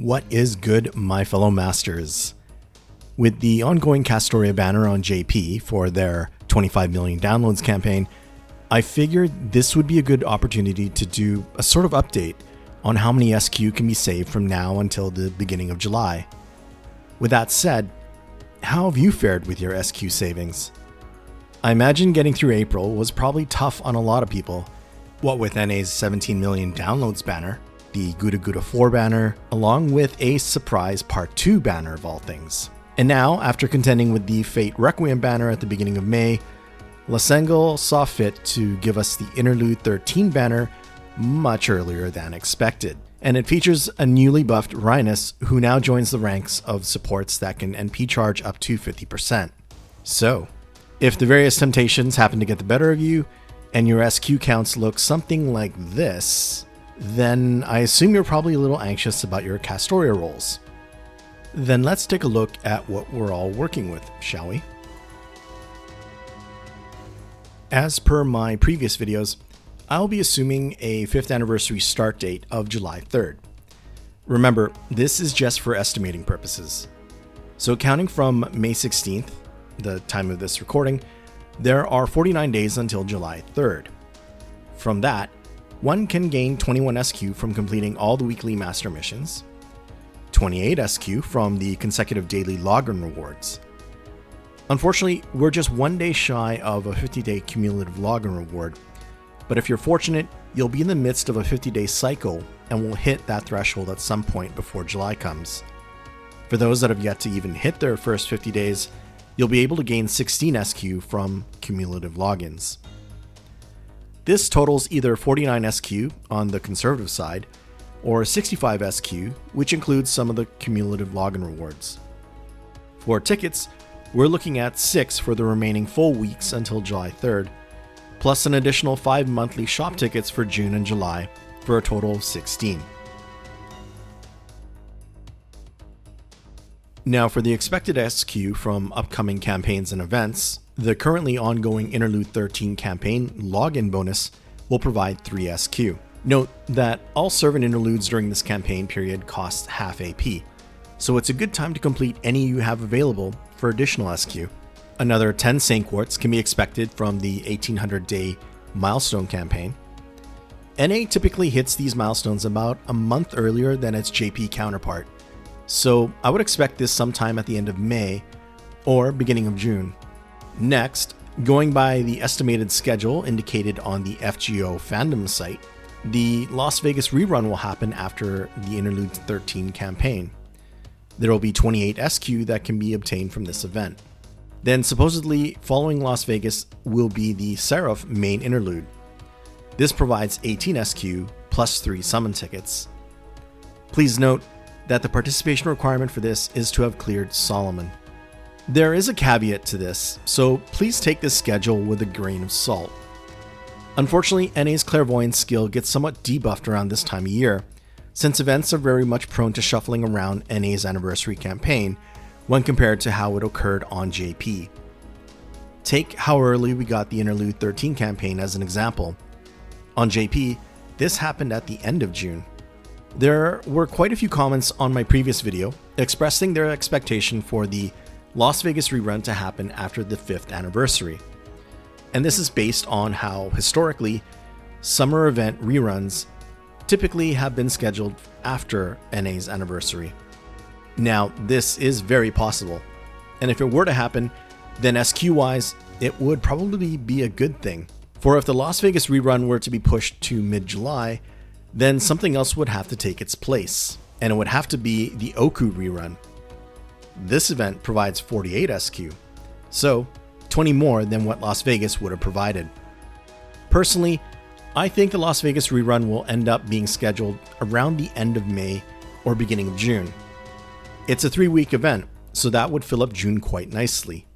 What is good, my fellow masters? With the ongoing Castoria banner on JP for their 25 million downloads campaign, I figured this would be a good opportunity to do a sort of update on how many SQ can be saved from now until the beginning of July. With that said, how have you fared with your SQ savings? I imagine getting through April was probably tough on a lot of people, what with NA's 17 million downloads banner, the Guda Guda 4 banner, along with a surprise Part 2 banner of all things. And now, after contending with the Fate Requiem banner at the beginning of May, Lasengal saw fit to give us the Interlude 13 banner much earlier than expected. And it features a newly buffed Rhinus who now joins the ranks of supports that can NP charge up to 50%. So, if the various temptations happen to get the better of you, and your SQ counts look something like this, then I assume you're probably a little anxious about your Castoria rolls. Then let's take a look at what we're all working with, shall we? As per my previous videos, I'll be assuming a 5th anniversary start date of July 3rd. Remember, this is just for estimating purposes. So counting from May 16th, the time of this recording, there are 49 days until July 3rd. From that, one can gain 21 SQ from completing all the weekly master missions, 28 SQ from the consecutive daily login rewards. Unfortunately, we're just one day shy of a 50-day cumulative login reward, but if you're fortunate, you'll be in the midst of a 50-day cycle and will hit that threshold at some point before July comes. For those that have yet to even hit their first 50 days, you'll be able to gain 16 SQ from cumulative logins. This totals either 49 SQ on the conservative side, or 65 SQ, which includes some of the cumulative login rewards. For tickets, we're looking at 6 for the remaining full weeks until July 3rd, plus an additional 5 monthly shop tickets for June and July, for a total of 16. Now for the expected SQ from upcoming campaigns and events, the currently ongoing Interlude 13 campaign login bonus will provide 3 SQ. Note that all servant interludes during this campaign period cost half AP, so it's a good time to complete any you have available for additional SQ. Another 10 Saint Quartz can be expected from the 1800 day milestone campaign. NA typically hits these milestones about a month earlier than its JP counterpart, so I would expect this sometime at the end of May or beginning of June. Next, going by the estimated schedule indicated on the FGO fandom site, the Las Vegas rerun will happen after the Interlude 13 campaign. There will be 28 SQ that can be obtained from this event. Then supposedly following Las Vegas will be the Seraph main interlude. This provides 18 SQ plus 3 summon tickets. Please note that the participation requirement for this is to have cleared Solomon. There is a caveat to this, so please take this schedule with a grain of salt. Unfortunately, NA's clairvoyance skill gets somewhat debuffed around this time of year, since events are very much prone to shuffling around NA's anniversary campaign when compared to how it occurred on JP. Take how early we got the Interlude 13 campaign as an example. On JP, this happened at the end of June. There were quite a few comments on my previous video expressing their expectation for the Las Vegas rerun to happen after the 5th anniversary. And this is based on how, historically, summer event reruns typically have been scheduled after NA's anniversary. Now, this is very possible, and if it were to happen, then SQ-wise, it would probably be a good thing. For if the Las Vegas rerun were to be pushed to mid-July, then something else would have to take its place, and it would have to be the Oku rerun. This event provides 48 SQ, so 20 more than what Las Vegas would have provided. Personally, I think the Las Vegas rerun will end up being scheduled around the end of May or beginning of June. It's a 3-week event, so that would fill up June quite nicely.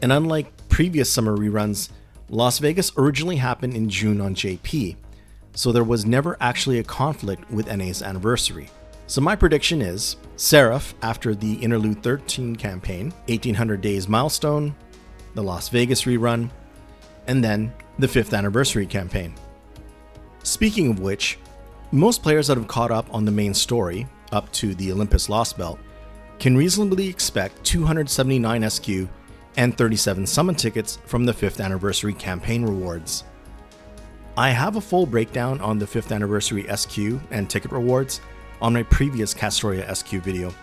And unlike previous summer reruns, Las Vegas originally happened in June on JP, so there was never actually a conflict with NA's anniversary. So my prediction is Seraph after the Interlude 13 campaign, 1800 days milestone, the Las Vegas rerun, and then the 5th anniversary campaign. Speaking of which, most players that have caught up on the main story up to the Olympus Lost Belt can reasonably expect 279 SQ and 37 summon tickets from the 5th anniversary campaign rewards. I have a full breakdown on the 5th anniversary SQ and ticket rewards on my previous Castoria SQ video,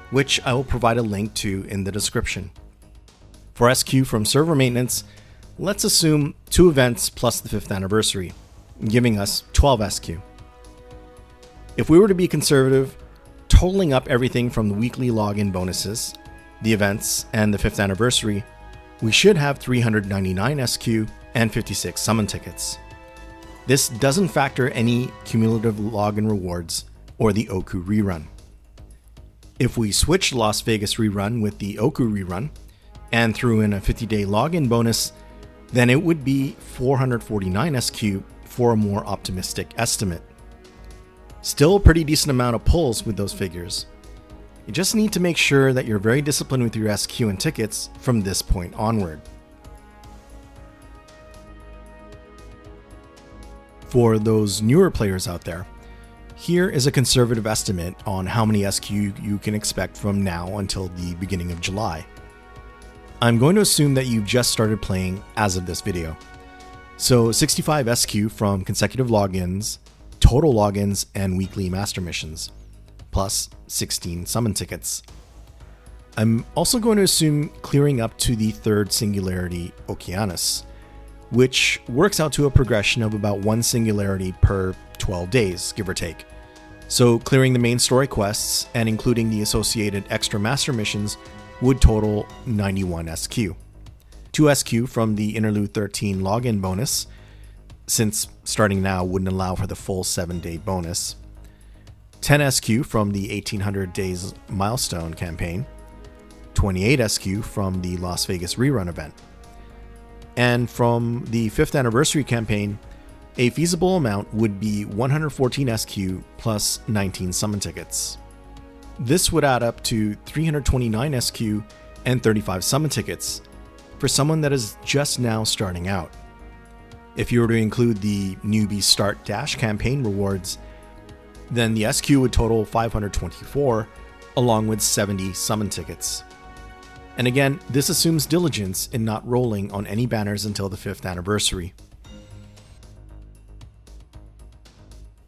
which I will provide a link to in the description. For SQ from server maintenance, let's assume 2 events plus the 5th anniversary, giving us 12 SQ. If we were to be conservative, totaling up everything from the weekly login bonuses, the events, and the 5th anniversary, we should have 399 SQ and 56 summon tickets. This doesn't factor any cumulative login rewards or the Oku rerun. If we switch the Las Vegas rerun with the Oku rerun and threw in a 50-day login bonus, then it would be 449 SQ for a more optimistic estimate. Still a pretty decent amount of pulls with those figures. You just need to make sure that you're very disciplined with your SQ and tickets from this point onward. For those newer players out there, here is a conservative estimate on how many SQ you can expect from now until the beginning of July. I'm going to assume that you've just started playing as of this video. So 65 SQ from consecutive logins, total logins, and weekly master missions, plus 16 summon tickets. I'm also going to assume clearing up to the 3rd singularity Okeanos, which works out to a progression of about 1 singularity per 12 days, give or take. So clearing the main story quests and including the associated extra master missions would total 91 SQ. 2 SQ from the Interlude 13 login bonus, since starting now wouldn't allow for the full 7-day bonus. 10 SQ from the 1800 Days Milestone campaign. 28 SQ from the Las Vegas rerun event. And from the 5th anniversary campaign, a feasible amount would be 114 SQ plus 19 summon tickets. This would add up to 329 SQ and 35 summon tickets for someone that is just now starting out. If you were to include the newbie start dash campaign rewards, then the SQ would total 524 along with 70 summon tickets. And again, this assumes diligence in not rolling on any banners until the 5th anniversary.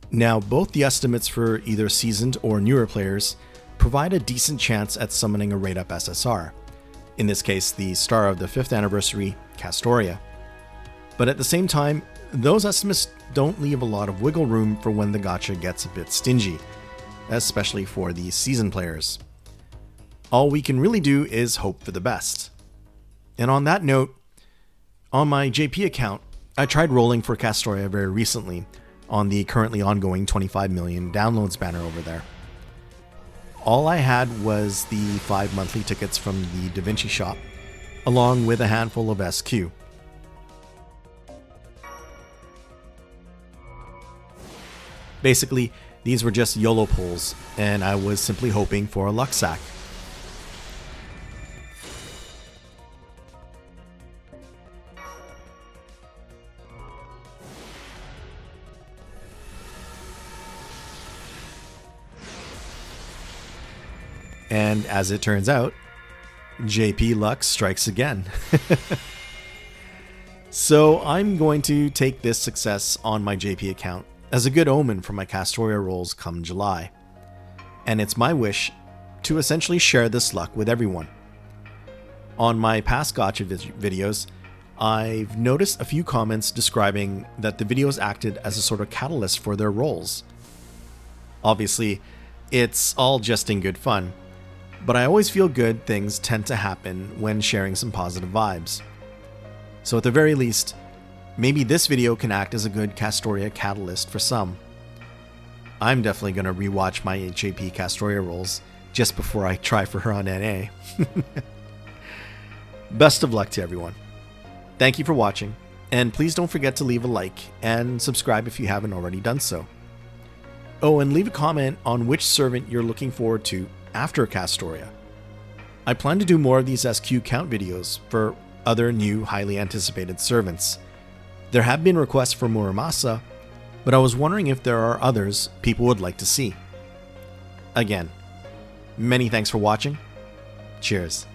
Now, both the estimates for either seasoned or newer players provide a decent chance at summoning a rate up SSR, in this case the star of the 5th anniversary, Castoria. But at the same time, those estimates don't leave a lot of wiggle room for when the gacha gets a bit stingy, especially for the seasoned players. All we can really do is hope for the best. And on that note, on my JP account, I tried rolling for Castoria very recently on the currently ongoing 25 million downloads banner over there. All I had was the 5 monthly tickets from the Da Vinci shop, along with a handful of SQ. Basically, these were just YOLO pulls, and I was simply hoping for a luck sack. And as it turns out, JP luck strikes again. So I'm going to take this success on my JP account as a good omen for my Castoria rolls come July. And it's my wish to essentially share this luck with everyone. On my past gacha videos, I've noticed a few comments describing that the videos acted as a sort of catalyst for their rolls. Obviously, it's all just in good fun, but I always feel good things tend to happen when sharing some positive vibes. So at the very least, maybe this video can act as a good Castoria catalyst for some. I'm definitely going to rewatch my JP Castoria rolls just before I try for her on NA. Best of luck to everyone. Thank you for watching, and please don't forget to leave a like and subscribe if you haven't already done so. Oh, and leave a comment on which servant you're looking forward to after Castoria. I plan to do more of these SQ count videos for other new, highly anticipated servants. There have been requests for Muramasa, but I was wondering if there are others people would like to see. Again, many thanks for watching. Cheers.